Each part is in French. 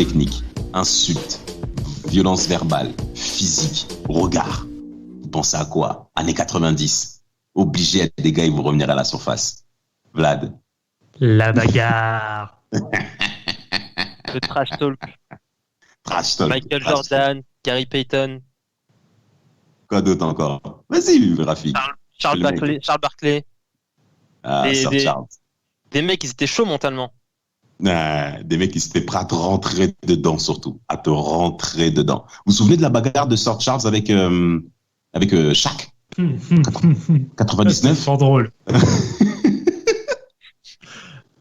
techniques, insultes, violence verbale, physique, regard. Vous pensez à quoi? Années 90. Obligé à être des gars, ils vont revenir à la surface. Vlad. La bagarre. Le trash talk. Trash talk. Michael Trash talk. Jordan, Gary Payton, Quoi d'autre encore? Vas-y, Rafik. Charles Barkley. Ah, Sir Charles. Des mecs, ils étaient chauds mentalement. Des mecs qui étaient prêts à te rentrer dedans, surtout. À te rentrer dedans. Vous vous souvenez de la bagarre de Sir Charles avec Shaq? 99? C'est fort drôle.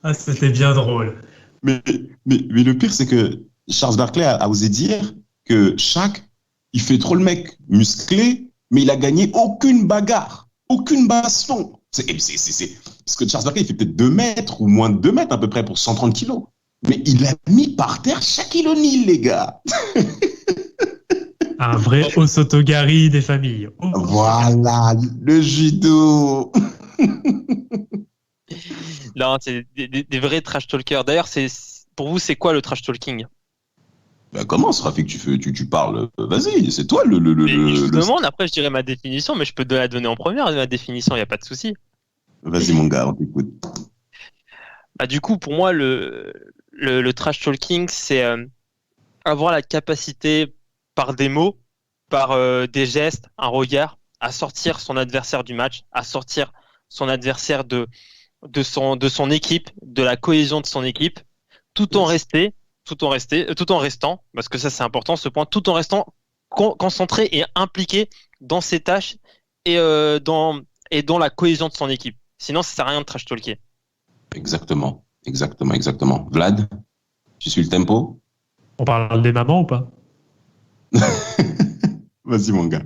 Ah, c'était bien drôle. Mais le pire, c'est que Charles Barkley a osé dire que Shaq, il fait trop le mec musclé, mais il a gagné aucune bagarre, aucune baston. Parce que Charles Barkley, il fait peut-être 2 mètres ou moins de 2 mètres à peu près pour 130 kilos. Mais il a mis par terre Shaquille O'Neal, les gars. Un vrai Osotogari des familles. Oh. Voilà, le judo. Non, c'est des vrais trash talkers. D'ailleurs, pour vous, c'est quoi le trash talking? Ben commence, Rafik, tu parles. Vas-y, c'est toi le. Je te demande, après je dirai ma définition, mais je peux te la donner en première, ma définition, il n'y a pas de souci. Vas-y, mon gars, on t'écoute. Bah, du coup, pour moi, le trash talking, c'est avoir la capacité, par des mots, par des gestes, un regard, à sortir son adversaire du match, à sortir son adversaire de son équipe, de la cohésion de son équipe, tout en restant, parce que ça c'est important ce point, tout en restant concentré et impliqué dans ses tâches et dans la cohésion de son équipe. Sinon, ça sert à rien de trash talker. Exactement. Vlad, tu suis le tempo? On parle des mamans ou pas? Vas-y, mon gars.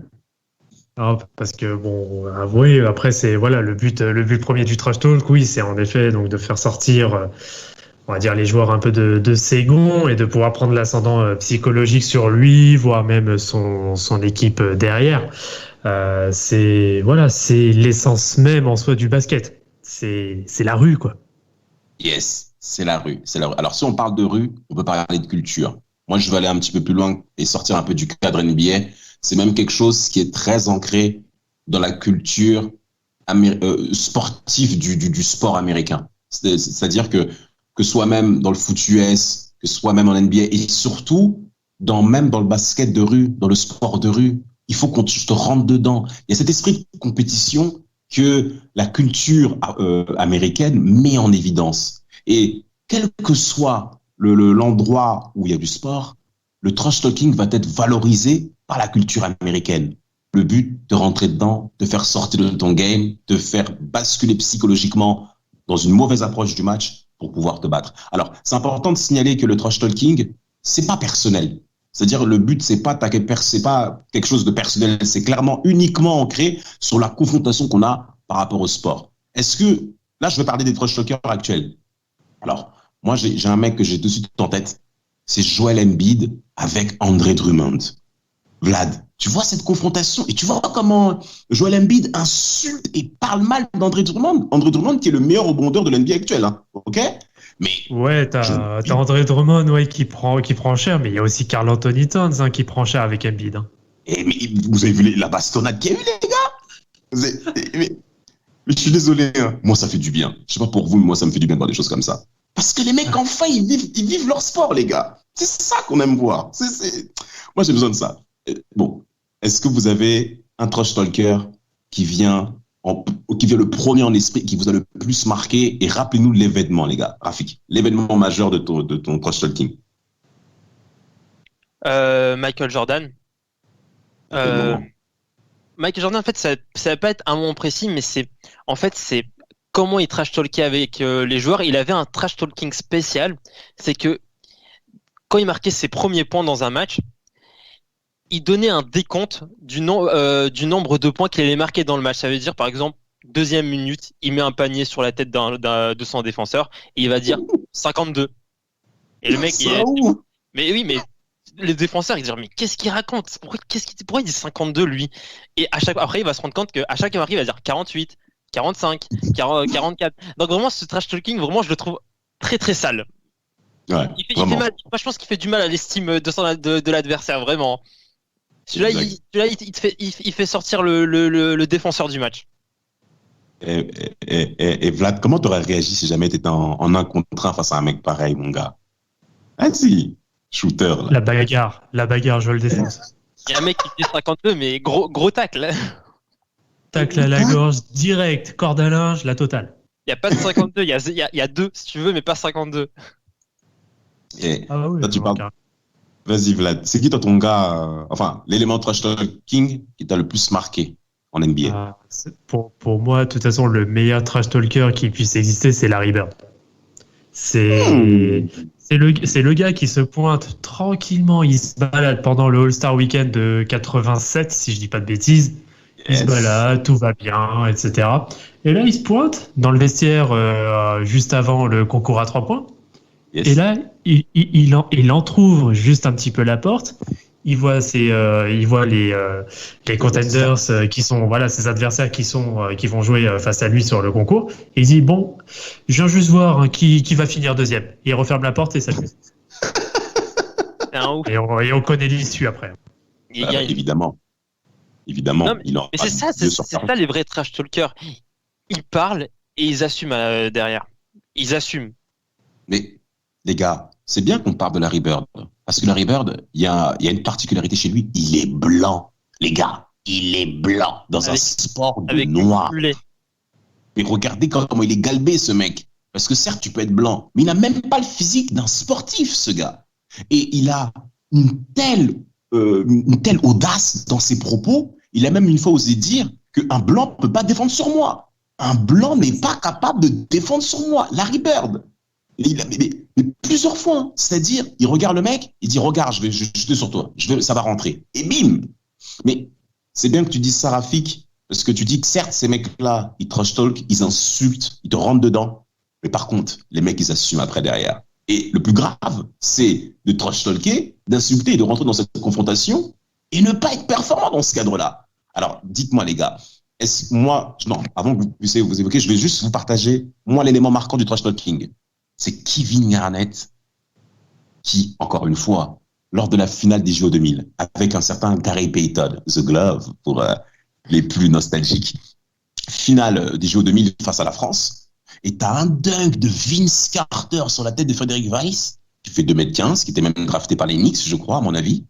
Non, parce que bon, avouez, après c'est voilà le but premier du trash talk, oui, c'est en effet donc de faire sortir, on va dire les joueurs un peu de ses gonds et de pouvoir prendre l'ascendant psychologique sur lui, voire même son équipe derrière. C'est l'essence même en soi du basket. C'est la rue, quoi. Yes, c'est la rue. Alors, si on parle de rue, on peut parler de culture. Moi, je veux aller un petit peu plus loin et sortir un peu du cadre NBA. C'est même quelque chose qui est très ancré dans la culture sportive du sport américain. C'est-à-dire que soit même dans le foot US, que soit même en NBA, et surtout même dans le basket de rue, dans le sport de rue, il faut qu'on te rentre dedans. Il y a cet esprit de compétition que la culture américaine met en évidence. Et quel que soit l'endroit où il y a du sport, le trash talking va être valorisé par la culture américaine. Le but de rentrer dedans, de faire sortir de ton game, de faire basculer psychologiquement dans une mauvaise approche du match pour pouvoir te battre. Alors, c'est important de signaler que le trash talking, c'est pas personnel. C'est-à-dire, le but, c'est pas quelque chose de personnel. C'est clairement uniquement ancré sur la confrontation qu'on a par rapport au sport. Est-ce que, là, je vais parler des trash talkers actuels. Alors, moi, j'ai un mec que j'ai de suite en tête. C'est Joel Embiid avec Andre Drummond. Vlad, tu vois cette confrontation et tu vois comment Joel Embiid insulte et parle mal d'Andre Drummond. Andre Drummond qui est le meilleur rebondeur de l'NBA actuel, hein. Ok? Mais ouais, t'as Andre Drummond, ouais, qui prend cher, mais il y a aussi Karl Anthony Towns qui prend cher avec Embiid. Hein. Mais vous avez vu la bastonnade qu'il y a eu, les gars? Mais je suis désolé, hein. Moi ça fait du bien. Je sais pas pour vous, mais moi ça me fait du bien de voir des choses comme ça. Parce que les mecs enfin ils vivent leur sport, les gars. C'est ça qu'on aime voir. Moi j'ai besoin de ça. Bon, est-ce que vous avez un trash talker qui vient le premier en esprit, qui vous a le plus marqué? Et rappelez-nous l'événement, les gars. Rafik, l'événement majeur de ton trash talking. Michael Jordan. Michael Jordan, en fait, ça va pas être un moment précis, mais c'est comment il trash talkait avec les joueurs. Il avait un trash talking spécial. C'est que quand il marquait ses premiers points dans un match, il donnait un décompte du nombre de points qu'il allait marquer dans le match. Ça veut dire, par exemple, 2e minute, il met un panier sur la tête de son défenseur et il va dire 52. Et le mec, mais oui, mais les défenseurs, ils disent, mais qu'est-ce qu'il raconte? Pourquoi il dit 52, lui? Et après, il va se rendre compte qu'à chaque marque, il va dire 48, 45, 44. Donc vraiment, ce trash talking, vraiment, je le trouve très, très sale. Ouais, Il fait vraiment. mal. Moi, je pense qu'il fait du mal à l'estime de l'adversaire, vraiment. Celui-là, Exact. il fait sortir le défenseur du match. Et Vlad, comment t'aurais réagi si jamais t'étais en un contre un face à un mec pareil, mon gars? Ah si, shooter, là. La bagarre, je le défonce. Il y a un mec qui fait 52, mais gros tacle. Tacle à la gorge, direct, corde à linge, la totale. Il n'y a pas de 52, il y a 2 si tu veux, mais pas 52. Et Ah oui, toi, tu non, parles. carrément. Vas-y, Vlad. C'est qui, toi, ton gars, enfin, l'élément trash talking qui t'a le plus marqué en NBA? Pour moi, de toute façon, le meilleur trash talker qui puisse exister, c'est Larry Bird. C'est Hmm. c'est le gars qui se pointe tranquillement, il se balade pendant le All-Star Weekend de 87, si je dis pas de bêtises. Il se Yes. balade, tout va bien, etc. Et là, il se pointe dans le vestiaire juste avant le concours à 3 points. Et Yes. là, il entrouvre juste un petit peu la porte. Il voit les contenders qui sont, voilà, ses adversaires qui vont jouer face à lui sur le concours. Et il dit, bon, je viens juste voir hein, qui va finir deuxième. Il referme la porte et ça joue. C'est un ouf. Et on connaît l'issue après. Il Bah, gagne. évidemment. Non, Évidemment. Il en mais a c'est ça, 2 sur c'est 40. ça les vrais trash talkers. Ils parlent et ils assument derrière. Ils assument. Mais, les gars, c'est bien qu'on parle de Larry Bird. Parce que Larry Bird, il y a une particularité chez lui. Il est blanc. Les gars, il est blanc dans un Avec, sport de avec du noir. poulet. Mais regardez comment il est galbé, ce mec. Parce que certes, tu peux être blanc, mais il n'a même pas le physique d'un sportif, ce gars. Et il a une telle audace dans ses propos. Il a même une fois osé dire qu'un blanc ne peut pas défendre sur moi. Un blanc n'est pas capable de défendre sur moi. Larry Bird. Mais plusieurs fois. Hein. C'est-à-dire, il regarde le mec, il dit, regarde, je vais jeter sur toi. Ça va rentrer. Et bim. Mais c'est bien que tu dises ça, Rafik, parce que tu dis que certes, ces mecs-là, ils trash talk, ils insultent, ils te rentrent dedans. Mais par contre, les mecs, ils assument après derrière. Et le plus grave, c'est de trash talker, d'insulter et de rentrer dans cette confrontation et ne pas être performant dans ce cadre-là. Alors, dites-moi, les gars, non, avant que vous puissiez vous évoquer, je vais juste vous partager, moi, l'élément marquant du trash talking. C'est Kevin Garnett qui, encore une fois, lors de la finale des JO 2000, avec un certain Gary Payton, The Glove, pour les plus nostalgiques, finale des JO 2000 face à la France, et t'as un dunk de Vince Carter sur la tête de Frédéric Weiss, qui fait 2,15 m, qui était même drafté par les Knicks, je crois, à mon avis,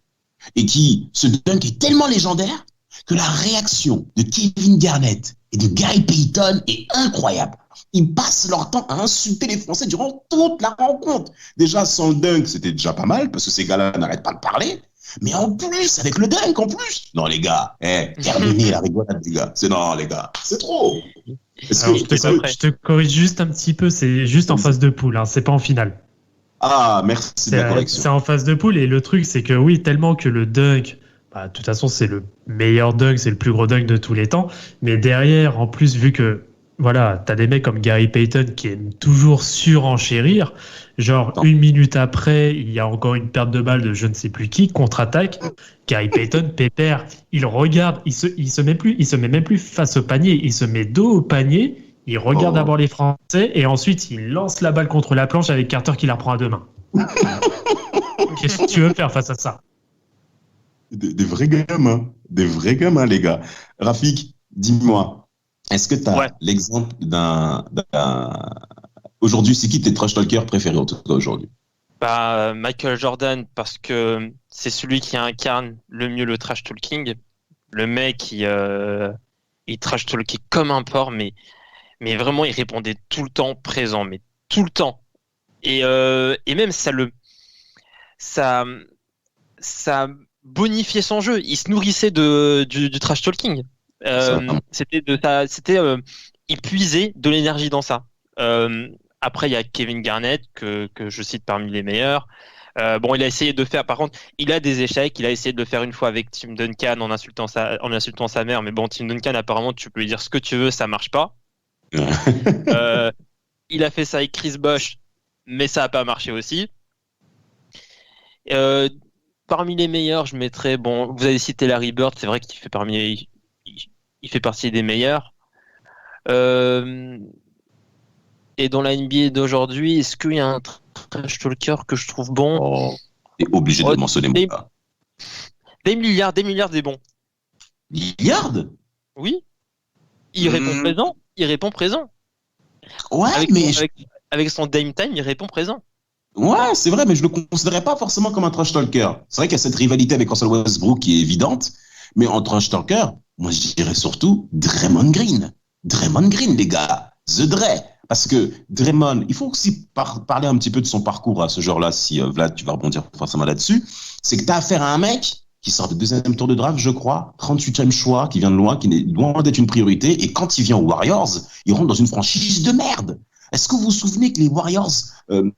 et ce dunk est tellement légendaire que la réaction de Kevin Garnett et de Gary Payton est incroyable. Ils passent leur temps à insulter les Français durant toute la rencontre. Déjà, sans le dunk, c'était déjà pas mal, parce que ces gars-là n'arrêtent pas de parler. Mais en plus, avec le dunk, en plus. Non, les gars, terminez la rigolade, les gars. Non, les gars, c'est trop. Alors, je te corrige juste un petit peu, c'est juste en phase de poule, hein, c'est pas en finale. Ah, merci de la correction. C'est en phase de poule et le truc, c'est que oui, tellement que le dunk, bah, de toute façon, c'est le meilleur dunk, c'est le plus gros dunk de tous les temps. Mais derrière, en plus, vu que voilà, t'as des mecs comme Gary Payton qui aiment toujours surenchérir. Genre, Non. 1 minute après, il y a encore une perte de balle de je ne sais plus qui, contre-attaque. Gary Payton, pépère, il regarde, il se met même plus face au panier, il se met dos au panier, il regarde d'abord les Français et ensuite il lance la balle contre la planche avec Carter qui la reprend à 2 mains. Qu'est-ce que tu veux faire face à ça? Des vrais gamins, les gars. Rafik, dis-moi, est-ce que tu as l'exemple Aujourd'hui, c'est qui tes trash talkers préférés en tout cas aujourd'hui? Bah, Michael Jordan, parce que c'est celui qui incarne le mieux le trash talking. Le mec, il trash talkait comme un porc, mais vraiment, il répondait tout le temps présent, mais tout le temps. Et même ça bonifiait son jeu. Il se nourrissait du trash talking. Il puisait de l'énergie dans ça. Après, il y a Kevin Garnett que je cite parmi les meilleurs. Bon, il a essayé de faire, par contre, il a des échecs. Il a essayé de le faire une fois avec Tim Duncan en insultant sa mère. Mais bon, Tim Duncan, apparemment, tu peux lui dire ce que tu veux, ça marche pas. Il a fait ça avec Chris Bosh, mais ça n'a pas marché aussi. Parmi les meilleurs, je mettrais, bon, vous avez cité Larry Bird, c'est vrai qu'il fait il fait partie des meilleurs. Et dans la NBA d'aujourd'hui, est-ce qu'il y a un trash talker que je trouve bon? Oh, t'es obligé de le mentionner, mon gars. Dame Lillard est bon. Lillard? Oui, il répond présent. Il répond présent. Ouais, Avec son Dame Time, il répond présent. Ouais, c'est vrai, mais je le considérais pas forcément comme un trash talker. C'est vrai qu'il y a cette rivalité avec Russell Westbrook qui est évidente, mais en trash talker, moi je dirais surtout Draymond Green. Draymond Green, les gars. The Dre. Parce que Draymond, il faut aussi parler un petit peu de son parcours à ce genre-là, si Vlad, tu vas rebondir forcément là-dessus. C'est que tu as affaire à un mec qui sort du deuxième tour de draft, je crois, 38e choix, qui vient de loin, qui est loin d'être une priorité, et quand il vient aux Warriors, il rentre dans une franchise de merde. Est-ce que vous vous souvenez que les Warriors,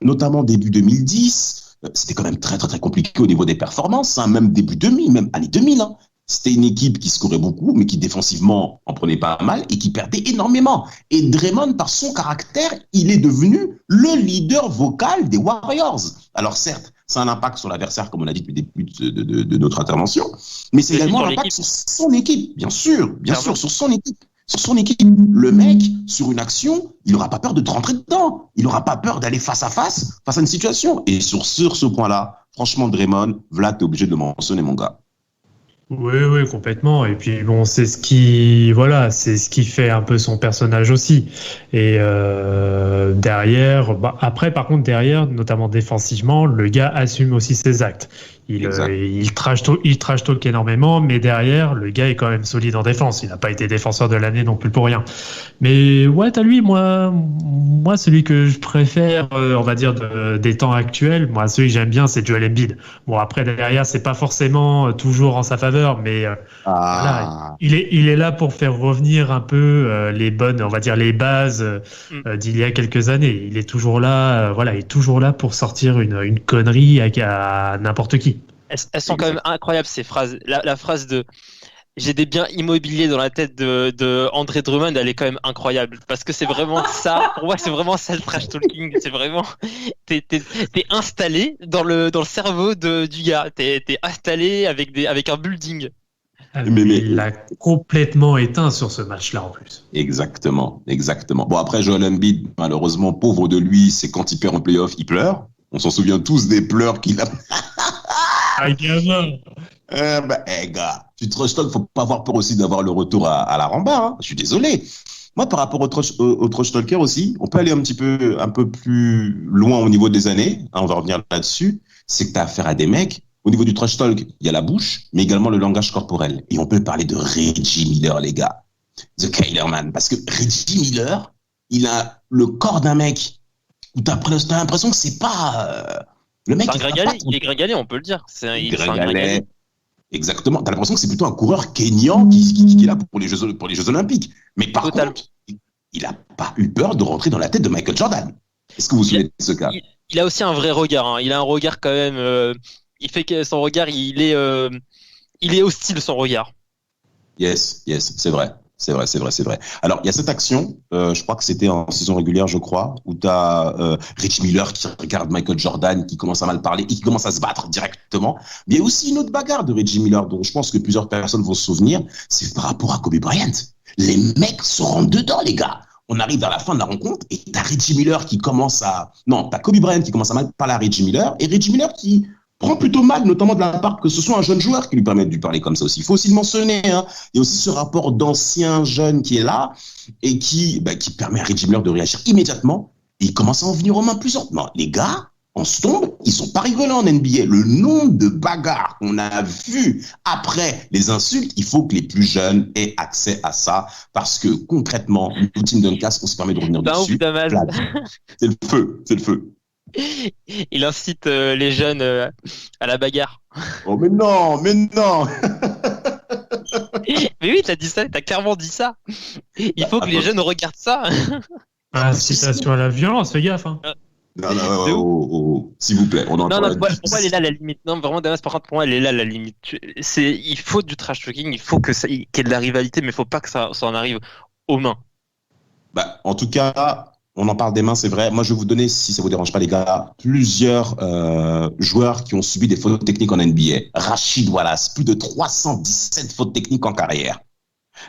notamment début 2010, c'était quand même très, très, très compliqué au niveau des performances, hein, même début 2000, même année 2000, hein. C'était une équipe qui scorait beaucoup, mais qui défensivement en prenait pas mal et qui perdait énormément. Et Draymond, par son caractère, il est devenu le leader vocal des Warriors. Alors certes, ça a un impact sur l'adversaire, comme on a dit depuis le début de notre intervention, mais c'est également un impact sur son équipe, bien sûr, sur son équipe. Sur son équipe, le mec, sur une action, il n'aura pas peur de te rentrer dedans. Il n'aura pas peur d'aller face à une situation. Et sur ce point-là, franchement, Draymond, Vlad, t'es obligé de le mentionner, mon gars. Oui, complètement. Et puis bon, c'est ce qui fait un peu son personnage aussi. Et derrière, après, par contre, derrière, notamment défensivement, le gars assume aussi ses actes. Il trash talk énormément, mais derrière, le gars est quand même solide en défense. Il n'a pas été défenseur de l'année non plus pour rien. Mais ouais, t'as lui, moi, celui que je préfère, on va dire, des temps actuels, moi, celui que j'aime bien, c'est Joel Embiid. Bon, après, derrière, c'est pas forcément toujours en sa faveur, mais voilà, il est là pour faire revenir un peu les bonnes, on va dire, les bases d'il y a quelques années. Il est toujours là, il est toujours là pour sortir une connerie à n'importe qui. Elles sont quand même incroyables, ces phrases. La phrase de j'ai des biens immobiliers dans la tête de André Drummond, elle est quand même incroyable. Parce que c'est vraiment ça, pour moi, c'est vraiment ça le trash talking. C'est vraiment, t'es installé dans le cerveau du gars. T'es installé avec un building. Mais il l'a complètement éteint sur ce match-là en plus. Exactement. Bon, après, Joel Embiid, malheureusement, pauvre de lui, c'est quand il perd en playoff, il pleure. On s'en souvient tous des pleurs qu'il a. Gamin. Gars, tu trash talk, faut pas avoir peur aussi d'avoir le retour à la rambarde. Hein. Je suis désolé. Moi, par rapport au trash talker aussi, on peut aller un peu plus loin au niveau des années. Hein, on va revenir là-dessus. C'est que tu as affaire à des mecs. Au niveau du trash talk, il y a la bouche, mais également le langage corporel. Et on peut parler de Reggie Miller, les gars. The Killer Man. Parce que Reggie Miller, il a le corps d'un mec où t'as l'impression que c'est pas... le mec, il est gringalé, on peut le dire. Il est gringalé. Exactement. T'as l'impression que c'est plutôt un coureur kényan qui est là pour les Jeux Olympiques. Mais par contre, il a pas eu peur de rentrer dans la tête de Michael Jordan. Est-ce que vous vous souvenez de ce cas? Il a aussi un vrai regard. Hein. Il a un regard quand même... il fait que son regard, il est hostile, son regard. Yes, c'est vrai. Alors, il y a cette action, je crois que c'était en saison régulière, où tu as Reggie Miller qui regarde Michael Jordan, qui commence à mal parler et qui commence à se battre directement. Mais il y a aussi une autre bagarre de Reggie Miller, dont je pense que plusieurs personnes vont se souvenir, c'est par rapport à Kobe Bryant. Les mecs se rentrent dedans, les gars. On arrive à la fin de la rencontre et t'as Reggie Miller qui commence à... Non, t'as Kobe Bryant qui commence à mal parler à Reggie Miller, et Reggie Miller qui prend plutôt mal, notamment de la part que ce soit un jeune joueur qui lui permette de lui parler comme ça aussi. Il faut aussi le mentionner. Hein. Il y a aussi ce rapport d'ancien jeune qui est là et qui permet à Reggie Miller de réagir immédiatement. Et il commence à en venir aux mains plusieurs. Non, les gars, en ce tombe, ils sont pas rigolants en NBA. Le nombre de bagarres qu'on a vu après les insultes, il faut que les plus jeunes aient accès à ça parce que concrètement, une routine d'un casque, on se permet de revenir dessus. C'est le feu. Il incite les jeunes à la bagarre. Oh mais non Mais oui, t'as dit ça, t'as clairement dit ça. Il faut que les jeunes regardent ça. Incitation à la violence, fais gaffe. Hein. Non, s'il vous plaît. Pour moi, elle est là la limite. Non, vraiment, Damas, par contre, pour moi, elle est là la limite. Il faut du trash talking, il faut qu'il y ait de la rivalité, mais il faut pas que ça en arrive aux mains. En tout cas... On en parle des mains, c'est vrai. Moi, je vais vous donner, si ça vous dérange pas, les gars, plusieurs joueurs qui ont subi des fautes techniques en NBA. Rashid Wallace, plus de 317 fautes techniques en carrière.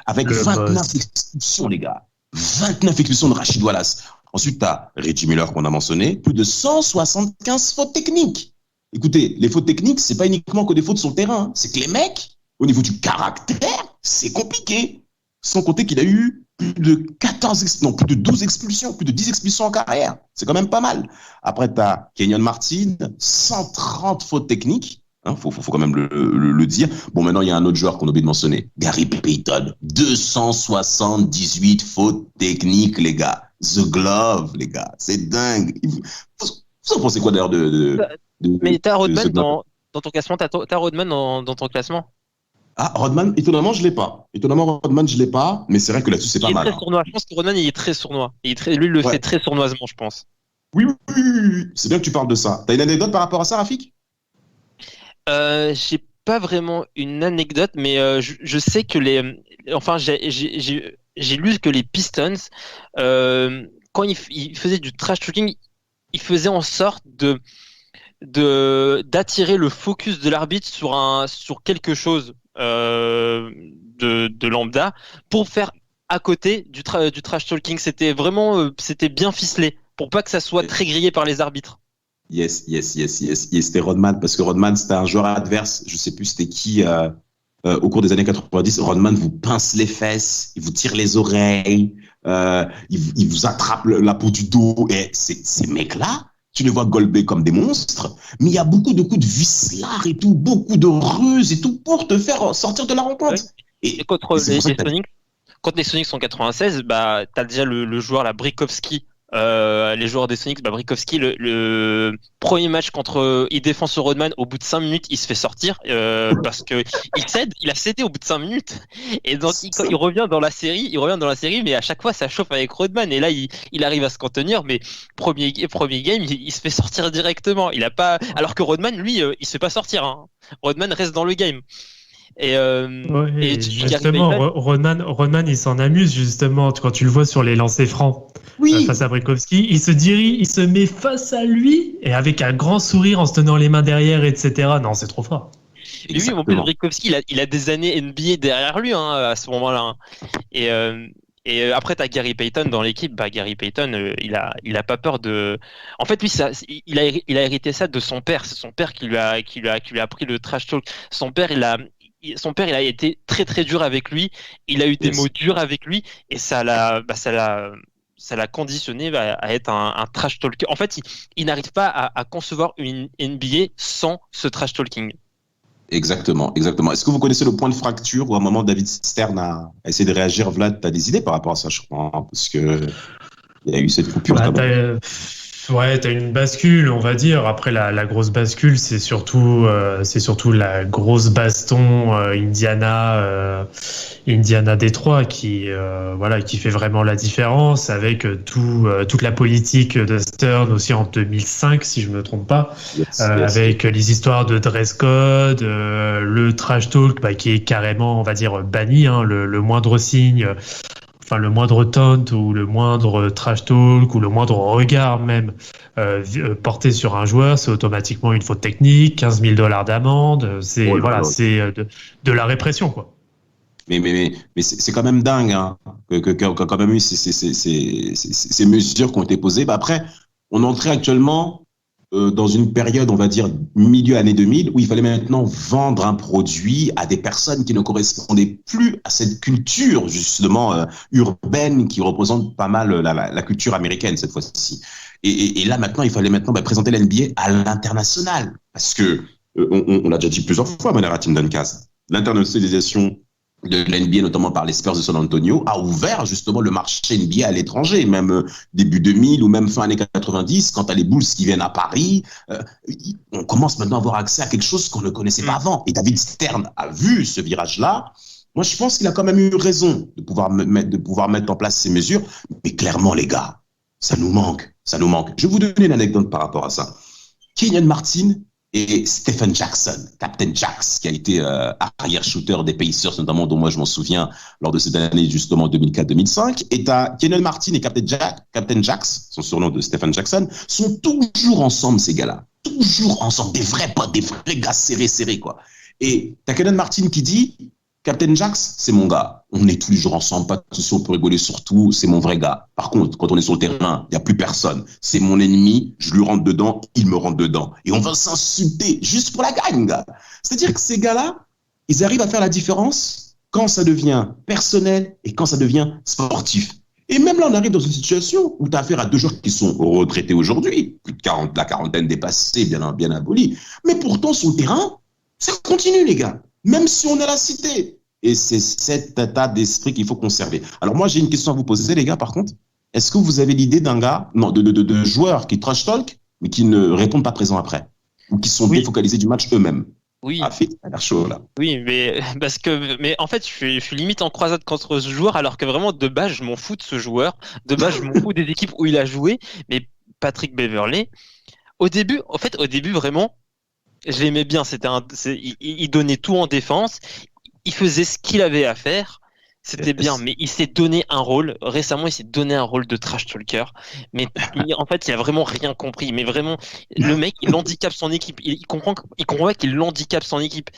Avec 29 expulsions, les gars. 29 expulsions de Rashid Wallace. Ensuite, tu as Reggie Miller qu'on a mentionné, plus de 175 fautes techniques. Écoutez, les fautes techniques, c'est pas uniquement que des fautes sur le terrain. C'est que les mecs, au niveau du caractère, c'est compliqué. Sans compter qu'il a eu plus de 12 expulsions, plus de 10 expulsions en carrière. C'est quand même pas mal. Après, tu as Kenyon Martin, 130 fautes techniques. Faut quand même le dire. Bon, maintenant, il y a un autre joueur qu'on oublie de mentionner. Gary Payton. 278 fautes techniques, les gars. The Glove, les gars. C'est dingue. Vous en pensez quoi d'ailleurs Mais t'as Rodman dans ton classement? T'as Rodman dans ton classement? Ah, Rodman, étonnamment, je l'ai pas. Rodman, je l'ai pas. Mais c'est vrai que là-dessus, c'est pas mal. Il est très sournois. Je pense que Rodman, il est très sournois. Lui, il le fait très sournoisement, je pense. Oui. C'est bien que tu parles de ça. T'as une anecdote par rapport à ça, Rafik? J'ai pas vraiment une anecdote, mais je sais que j'ai lu que les Pistons, quand ils faisaient du trash talking, ils faisaient en sorte d'attirer le focus de l'arbitre sur quelque chose de lambda pour faire à côté du trash talking. C'était vraiment c'était bien ficelé pour pas que ça soit très grillé par les arbitres. Yes. C'était Rodman, parce que Rodman, c'était un joueur adverse. Je sais plus c'était qui au cours des années 90. Rodman vous pince les fesses, il vous tire les oreilles, il vous attrape la peau du dos. Et ces mecs-là, tu les vois golber comme des monstres, mais il y a beaucoup de coups de vicelard et tout, beaucoup de ruses et tout pour te faire sortir de la rencontre. Ouais. Et contre les Sonics en 96, bah, t'as déjà le joueur, la Brikowski. Les joueurs des Sonics, Brikowski, le premier match il défend sur Rodman, au bout de 5 minutes, il se fait sortir parce que il a cédé au bout de 5 minutes. Et donc il revient dans la série, mais à chaque fois ça chauffe avec Rodman. Et là il arrive à se contenir, mais premier game, il se fait sortir directement. Il a pas, alors que Rodman, lui, il se fait pas sortir. Hein. Rodman reste dans le game. Et justement, Rodman, il s'en amuse justement quand tu le vois sur les lancers francs face à Brikowski. Il se dirige, il se met face à lui et avec un grand sourire en se tenant les mains derrière, etc. Non, c'est trop fort. Et oui, en plus, Brikowski, il a des années NBA derrière lui à ce moment-là. Et après, t'as Gary Payton dans l'équipe. Gary Payton, il a pas peur de. En fait, lui, il a hérité ça de son père. C'est son père qui lui a appris le trash talk. Son père, il a été très très dur avec lui. Il a eu des mots durs avec lui et ça l'a conditionné à être un trash talker. En fait, il n'arrive pas à concevoir une NBA sans ce trash talking. Exactement. Est-ce que vous connaissez le point de fracture où à un moment David Stern a essayé de réagir? Vlad, t'as des idées par rapport à ça, je crois, hein, parce que il y a eu cette coupure. T'as une bascule, on va dire. Après, la grosse bascule, c'est surtout la grosse baston Indiana-Détroit qui fait vraiment la différence avec toute la politique de Stern aussi en 2005, si je me trompe pas, avec les histoires de dress code, le trash talk qui est carrément, on va dire, banni, hein, le moindre signe. Enfin, le moindre taunt ou le moindre trash talk ou le moindre regard même porté sur un joueur, c'est automatiquement une faute technique, $15 000 d'amende. C'est de la répression, quoi. Mais c'est quand même dingue, hein, que quand même eu ces mesures qui ont été posées. Après, on entrait actuellement dans une période, on va dire, milieu année 2000, où il fallait maintenant vendre un produit à des personnes qui ne correspondaient plus à cette culture, justement, urbaine, qui représente pas mal la culture américaine, cette fois-ci. Et là, maintenant, il fallait présenter la NBA à l'international. Parce que, on l'a déjà dit plusieurs fois, Manara Tindancas, l'internationalisation de l'NBA, notamment par les Spurs de San Antonio, a ouvert justement le marché NBA à l'étranger, même début 2000 ou même fin années 90, quand t'as les Bulls qui viennent à Paris, on commence maintenant à avoir accès à quelque chose qu'on ne connaissait pas avant. Et David Stern a vu ce virage-là. Moi, je pense qu'il a quand même eu raison de pouvoir mettre en place ces mesures. Mais clairement, les gars, ça nous manque. Je vais vous donner une anecdote par rapport à ça. Kenyon Martin et Stephen Jackson, Captain Jax, qui a été arrière shooter des Pacers, notamment, dont moi je m'en souviens lors de cette année justement 2004-2005. Et Kenyon Martin et Captain Jax, son surnom de Stephen Jackson, sont toujours ensemble, ces gars-là. Toujours ensemble, des vrais potes, des vrais gars serrés, quoi. Et t'as Kenyon Martin qui dit, Captain Jax, c'est mon gars. On est tous les jours ensemble, pas de souci, on peut rigoler sur tout, c'est mon vrai gars. Par contre, quand on est sur le terrain, il n'y a plus personne. C'est mon ennemi, je lui rentre dedans, il me rentre dedans. Et on va s'insulter juste pour la gagne, gars. C'est-à-dire que ces gars-là, ils arrivent à faire la différence quand ça devient personnel et quand ça devient sportif. Et même là, on arrive dans une situation où tu as affaire à deux joueurs qui sont retraités aujourd'hui, plus de 40, la quarantaine dépassée, bien abolie. Mais pourtant, sur le terrain, ça continue, les gars. Même si on est à la cité. Et c'est cet état d'esprit qu'il faut conserver. Alors moi, j'ai une question à vous poser, les gars, par contre. Est-ce que vous avez l'idée d'un gars, non, de joueurs qui trash talk, mais qui ne répondent pas présent après? Ou qui sont défocalisés du match eux-mêmes? Oui. Ah, fait, ça a l'air chaud, là. Oui, mais en fait, je suis limite en croisade contre ce joueur, alors que vraiment, de base, je m'en fous de ce joueur. De base, je m'en fous des équipes où il a joué. Mais Patrick Beverley, au début, vraiment, je l'aimais bien. Il donnait tout en défense. Il faisait ce qu'il avait à faire. C'était bien, mais il s'est donné un rôle. Récemment, il s'est donné un rôle de trash talker. Mais en fait, il a vraiment rien compris. Mais vraiment, le mec, il handicape son équipe. Il comprend qu'il handicape son équipe.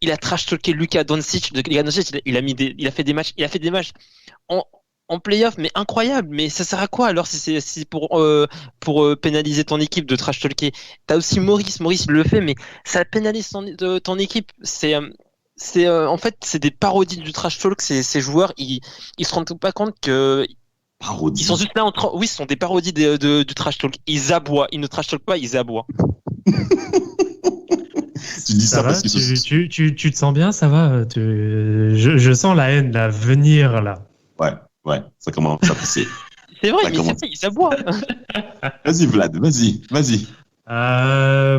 Il a trash talké Luka Doncic. Il a fait des matchs en playoff, mais incroyable. Mais ça sert à quoi alors si c'est pour pénaliser ton équipe de trash talker? T'as aussi Maurice le fait, mais ça pénalise ton équipe. En fait, c'est des parodies du trash talk. Ces joueurs, ils se rendent pas compte que Parodie. ils sont juste là oui, ce sont des parodies du trash talk. Ils aboient, ils ne trash talk pas, ils aboient. Tu dis ça va, parce que tu te sens bien, ça va. Je sens la haine là, venir là. Ouais, ça commence à passer. C'est vrai, mais ils aboient. Vas-y, Vlad, vas-y.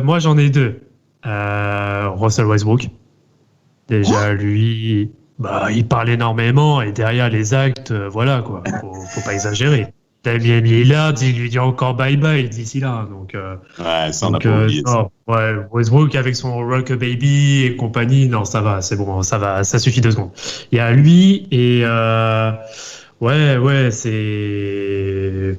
Moi, j'en ai deux. Russell Westbrook. Déjà, lui, il parle énormément et derrière les actes, voilà quoi. Faut pas exagérer. Damien Lillard, il lui dit encore bye-bye d'ici là. Donc, ouais, ça on a pas oublié. Ouais, Westbrook avec son Rock Baby et compagnie, non, ça va, c'est bon, ça suffit 2 secondes. Il y a lui et ouais, c'est.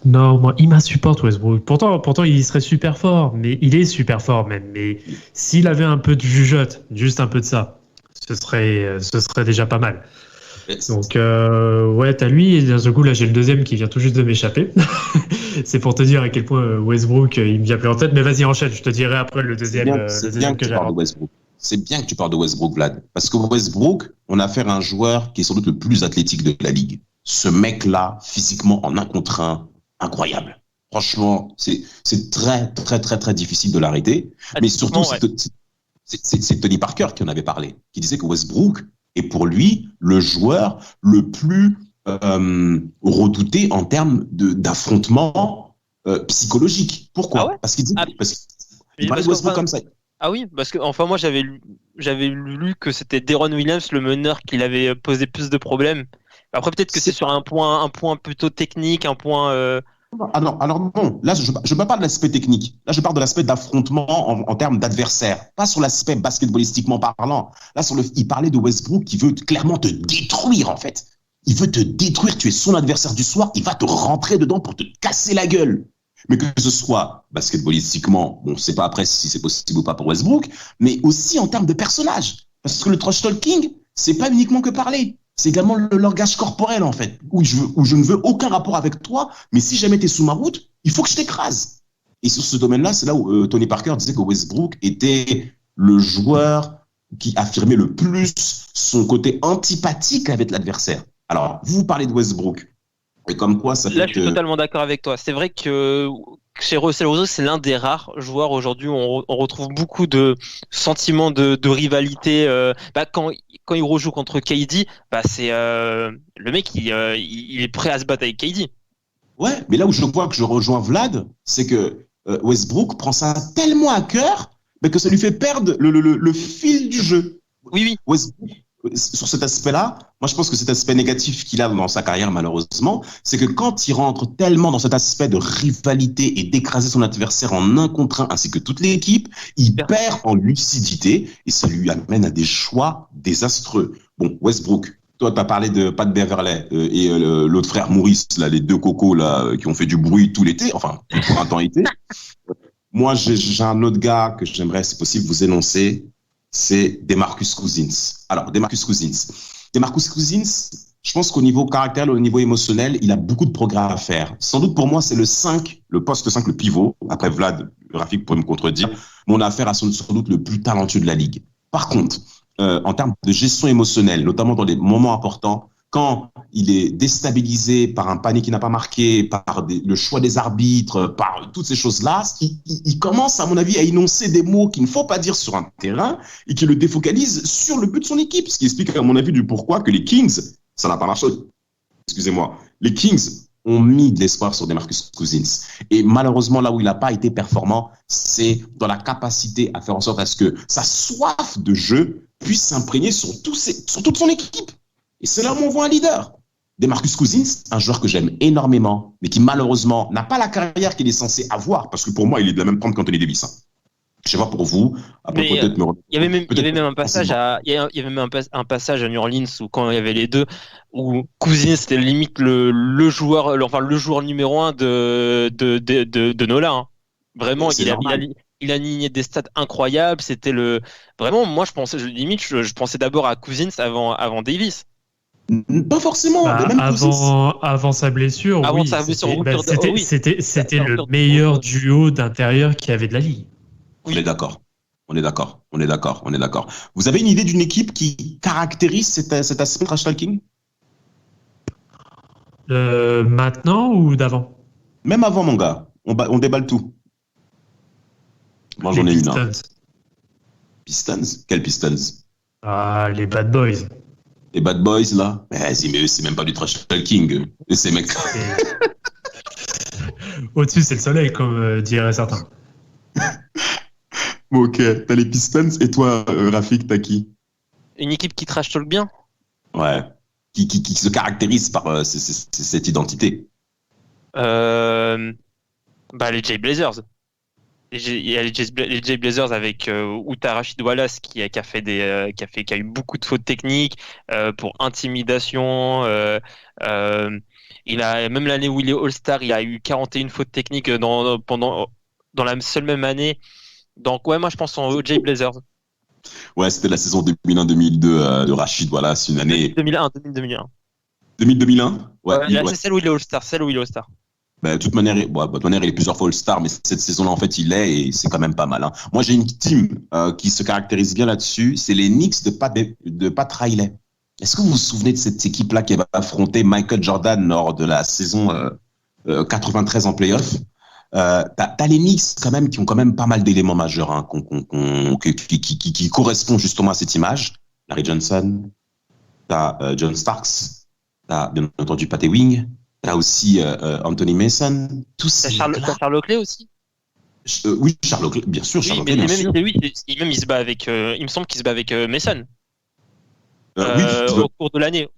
Non, moi, il m'insupporte Westbrook. Pourtant, il serait super fort, mais il est super fort même. Mais s'il avait un peu de jugeote, juste un peu de ça, ce serait déjà pas mal. Donc, ouais, t'as lui, et d'un seul coup, là, j'ai le deuxième qui vient tout juste de m'échapper. C'est pour te dire à quel point Westbrook, il me vient plus en tête. Mais vas-y, enchaîne, je te dirai après le deuxième. C'est bien que tu parles de Westbrook. C'est bien que tu parles de Westbrook, Vlad. Parce que Westbrook, on a affaire à un joueur qui est sans doute le plus athlétique de la ligue. Ce mec-là, physiquement, en 1 contre 1, incroyable. Franchement, c'est très, très, très, très difficile de l'arrêter. Mais surtout, c'est Tony Parker qui en avait parlé, qui disait que Westbrook est pour lui le joueur le plus redouté en termes d'affrontement psychologique. Pourquoi? Ah ouais? Parce qu'il parlait de Westbrook comme ça. Ah oui, parce que enfin moi j'avais lu que c'était Deron Williams le meneur qui l'avait posé plus de problèmes. Après peut-être que c'est sur un point plutôt technique, un point. Alors non, là je ne parle pas de l'aspect technique. Là je parle de l'aspect d'affrontement en termes d'adversaire, pas sur l'aspect basketballistiquement parlant. Là il parlait de Westbrook qui veut clairement te détruire en fait. Il veut te détruire, tu es son adversaire du soir, il va te rentrer dedans pour te casser la gueule. Mais que ce soit basketballistiquement, on ne sait pas après si c'est possible ou pas pour Westbrook, mais aussi en termes de personnage. Parce que le trash talking, c'est pas uniquement que parler. C'est également le langage corporel, en fait, où je ne veux aucun rapport avec toi, mais si jamais tu es sous ma route, il faut que je t'écrase. Et sur ce domaine-là, c'est là où Tony Parker disait que Westbrook était le joueur qui affirmait le plus son côté antipathique avec l'adversaire. Alors, vous parlez de Westbrook. Et comme quoi, ça fait Là, je suis totalement d'accord avec toi. C'est vrai que chez Russell Westbrook, c'est l'un des rares joueurs aujourd'hui où on retrouve beaucoup de sentiments de rivalité. Quand il rejoue contre KD, c'est le mec, il est prêt à se battre avec KD. Ouais, mais là où je vois que je rejoins Vlad, c'est que Westbrook prend ça tellement à cœur que ça lui fait perdre le fil du jeu. Oui. Westbrook, sur cet aspect-là, moi je pense que cet aspect négatif qu'il a dans sa carrière malheureusement, c'est que quand il rentre tellement dans cet aspect de rivalité et d'écraser son adversaire en 1 contre 1 ainsi que toute l'équipe, il perd en lucidité et ça lui amène à des choix désastreux. Bon, Westbrook, toi tu as parlé de Pat Beverley et l'autre frère Maurice, là, les 2 cocos là, qui ont fait du bruit tout l'été, enfin tout le printemps-été. Moi j'ai un autre gars que j'aimerais si possible vous énoncer. c'est DeMarcus Cousins. Alors, DeMarcus Cousins, je pense qu'au niveau caractère, au niveau émotionnel, il a beaucoup de progrès à faire. Sans doute pour moi, c'est le poste 5, le pivot. Après Vlad, Rafik pourrait me contredire, mais on a affaire à sans doute le plus talentueux de la ligue. Par contre, en termes de gestion émotionnelle, notamment dans les moments importants, quand il est déstabilisé par un panier qui n'a pas marqué, par le choix des arbitres, par toutes ces choses-là, il commence, à mon avis, à énoncer des mots qu'il ne faut pas dire sur un terrain et qui le défocalise sur le but de son équipe. Ce qui explique, à mon avis, du pourquoi que les Kings, ça n'a pas marché. Excusez-moi. Les Kings ont mis de l'espoir sur DeMarcus Cousins. Et malheureusement, là où il n'a pas été performant, c'est dans la capacité à faire en sorte à ce que sa soif de jeu puisse s'imprégner sur toute son équipe. Et c'est là où on voit un leader. DeMarcus Cousins, un joueur que j'aime énormément, mais qui malheureusement n'a pas la carrière qu'il est censé avoir, parce que pour moi, il est de la même trempe qu'Anthony Davis. Je sais pas pour vous. Après, peut-être il y avait même un passage un passage à New Orleans où quand il y avait les deux, où Cousins c'était limite le joueur numéro 1 de Nola. Hein. Vraiment, il a aligné des stats incroyables. C'était vraiment, moi je pensais d'abord à Cousins avant Davis. Pas forcément. Avant sa blessure, c'était le meilleur duo d'intérieur qu'il y avait de la ligue. Oui. On est d'accord. Vous avez une idée d'une équipe qui caractérise cet aspect trash talking? Maintenant ou d'avant? Même avant, mon gars. On déballe tout. Moi, j'en ai une. Hein. Pistons? Quels Pistons? Ah, les Bad Boys. Les Bad Boys, là? Mais c'est même pas du trash talking. Ces mecs. Au-dessus, c'est le soleil, comme diraient certains. Bon, ok, t'as les Pistons, et toi, Rafik, t'as qui? Une équipe qui trash talk bien? Ouais. Qui se caractérise par cette identité? Les Jay Blazers. Il y a les Jay Blazers avec Uta Rashid Wallace qui a eu beaucoup de fautes techniques pour intimidation. Il a même l'année où il est All-Star, il a eu 41 fautes techniques dans la seule même année. Donc ouais, moi je pense aux Jay Blazers. Ouais, c'était la saison 2001-2002 de Rashid Wallace, une année. 2001. 2001. Ouais. C'est celle où il est All-Star. De toute manière, il est plusieurs fois All-Star, mais cette saison-là, en fait, il est, et c'est quand même pas mal. Hein. Moi, j'ai une team qui se caractérise bien là-dessus, c'est les Knicks de Pat Riley. Est-ce que vous vous souvenez de cette équipe-là qui va affronter Michael Jordan lors de la saison 93 en play-off? T'as les Knicks quand même qui ont quand même pas mal d'éléments majeurs hein, qui correspondent justement à cette image. Larry Johnson, t'as John Starks, t'as bien entendu Pat Ewing, t'as aussi Anthony Mason. T'as Charles Oakley aussi. Oui, Charles Oakley, bien sûr. Oui, mais il se bat avec. Il me semble qu'il se bat avec Mason. Au cours de l'année. Au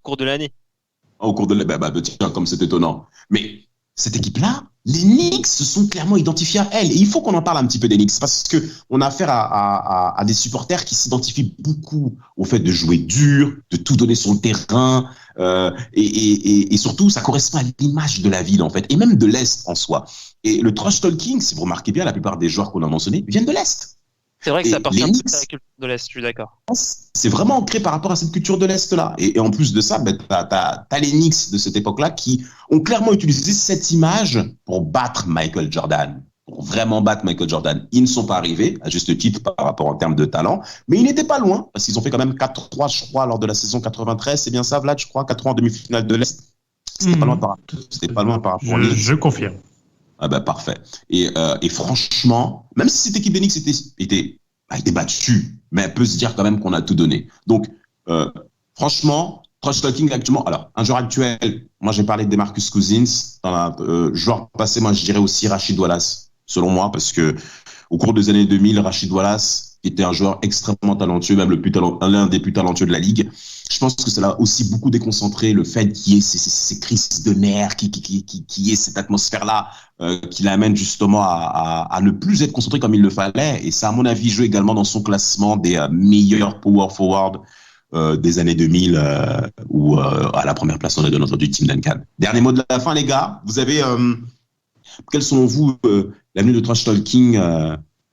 cours de l'année, tiens, comme c'est étonnant. Mais cette équipe-là, les Knicks se sont clairement identifiés à elle. Et il faut qu'on en parle un petit peu des Knicks parce que on a affaire à des supporters qui s'identifient beaucoup au fait de jouer dur, de tout donner sur le terrain. Et surtout, ça correspond à l'image de la ville, en fait, et même de l'Est en soi. Et le trash talking, si vous remarquez bien, la plupart des joueurs qu'on a mentionnés viennent de l'Est. C'est vrai que ça appartient à la culture de l'Est, je suis d'accord. C'est vraiment ancré par rapport à cette culture de l'Est-là. Et en plus de ça, t'as les Knicks de cette époque-là qui ont clairement utilisé cette image pour battre Michael Jordan. Pour vraiment battre Michael Jordan. Ils ne sont pas arrivés, à juste titre, par rapport en termes de talent, mais ils n'étaient pas loin, parce qu'ils ont fait quand même 4-3, je crois, lors de la saison 93. C'est bien ça, Vlad, je crois, 4-3 en demi-finale de l'Est. C'était pas loin par rapport à Je confirme. Ah bah parfait. Et franchement, même si cette équipe des Knicks était battue, mais elle peut se dire quand même qu'on a tout donné. Donc, franchement, trash talking actuellement. Alors, un joueur actuel, moi j'ai parlé de DeMarcus Cousins. Dans joueur passé, moi je dirais aussi Rashid Wallace, selon moi, parce que au cours des années 2000, Rashid Wallace était un joueur extrêmement talentueux, même l'un des plus talentueux de la ligue. Je pense que ça l'a aussi beaucoup déconcentré, le fait qu'il y ait ces crises de nerfs, qu'il y ait cette atmosphère-là, qui l'amène justement à ne plus être concentré comme il le fallait. Et ça, à mon avis, joue également dans son classement des meilleurs power forward des années 2000, où à la première place, on a bien entendu Tim Duncan. Dernier mot de la fin, les gars. Vous avez, quels sont, vous, l'avenir de trash talking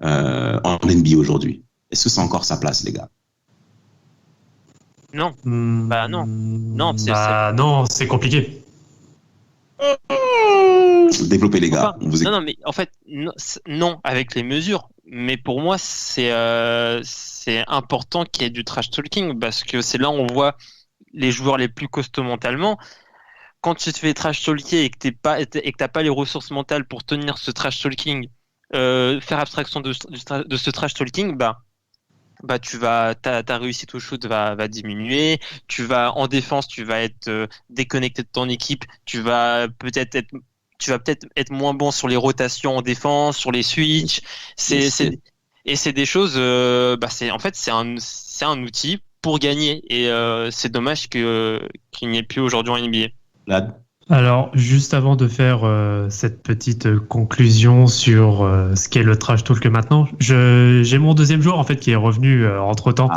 en NBA aujourd'hui? Est-ce que c'est encore sa place, les gars? Non. Bah non. Non, non, c'est compliqué. Développez, les gars. Enfin, non, mais en fait, non, avec les mesures. Mais pour moi, c'est important qu'il y ait du trash talking parce que c'est là où on voit les joueurs les plus costauds mentalement. Quand tu te fais trash talker et que t'as pas les ressources mentales pour tenir ce trash talking, faire abstraction de ce trash talking, bah ta réussite au shoot va diminuer. En défense, tu vas être déconnecté de ton équipe. Tu vas peut-être être moins bon sur les rotations en défense, sur les switches. C'est des choses. C'est un outil pour gagner. Et c'est dommage qu'il n'y ait plus aujourd'hui en NBA. Alors, juste avant de faire cette petite conclusion sur ce qu'est le trash talk maintenant, j'ai mon deuxième joueur en fait qui est revenu entre-temps.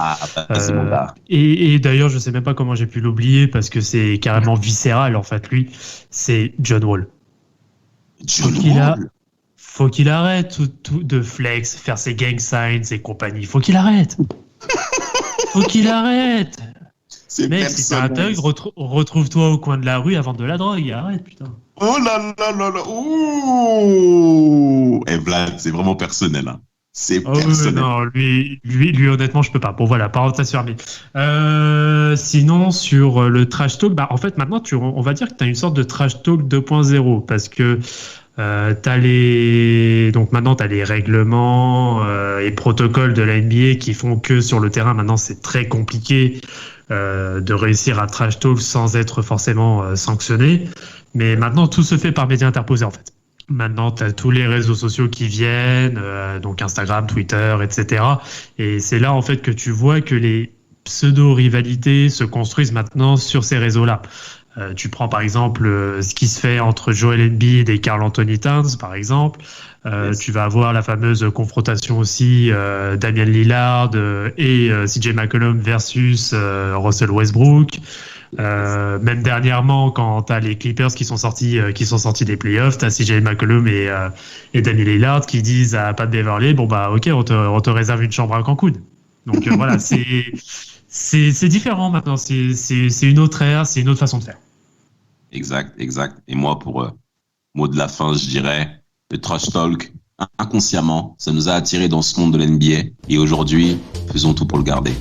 C'est mon gars. Et d'ailleurs, je sais même pas comment j'ai pu l'oublier parce que c'est carrément viscéral en fait. Lui, c'est John Wall. Faut qu'il arrête tout de flex, faire ses gang signs et compagnie. Faut qu'il arrête. Faut qu'il arrête. Mec, si t'es un thug, retrouve-toi au coin de la rue à vendre de la drogue. Arrête, putain. Oh là là là là. Ouh. Vlad, c'est vraiment personnel. Hein. C'est personnel. Non, lui, honnêtement, je peux pas. Bon, voilà, parenthèse fermée. Sinon, sur le trash talk, en fait, maintenant, on va dire que tu as une sorte de trash talk 2.0 parce que donc maintenant, tu as les règlements et protocoles de la NBA qui font que sur le terrain, maintenant, c'est très compliqué de réussir à trash talk sans être forcément sanctionné. Mais maintenant, tout se fait par médias interposés, en fait. Maintenant, tu as tous les réseaux sociaux qui viennent, donc Instagram, Twitter, etc. Et c'est là, en fait, que tu vois que les pseudo-rivalités se construisent maintenant sur ces réseaux-là. Tu prends par exemple ce qui se fait entre Joel Embiid et Karl Anthony Towns, par exemple. Tu vas avoir la fameuse confrontation aussi Damian Lillard et CJ McCollum versus Russell Westbrook. Même dernièrement, quand t'as les Clippers qui sont sortis des playoffs, t'as CJ McCollum et Damian Lillard qui disent à Pat Beverley, bon bah ok, on te réserve une chambre à Cancun. Donc voilà, c'est différent maintenant. C'est une autre ère, c'est une autre façon de faire. Exact. Et moi, pour mot de la fin, je dirais le trash talk, inconsciemment, ça nous a attirés dans ce monde de l'NBA. Et aujourd'hui, faisons tout pour le garder.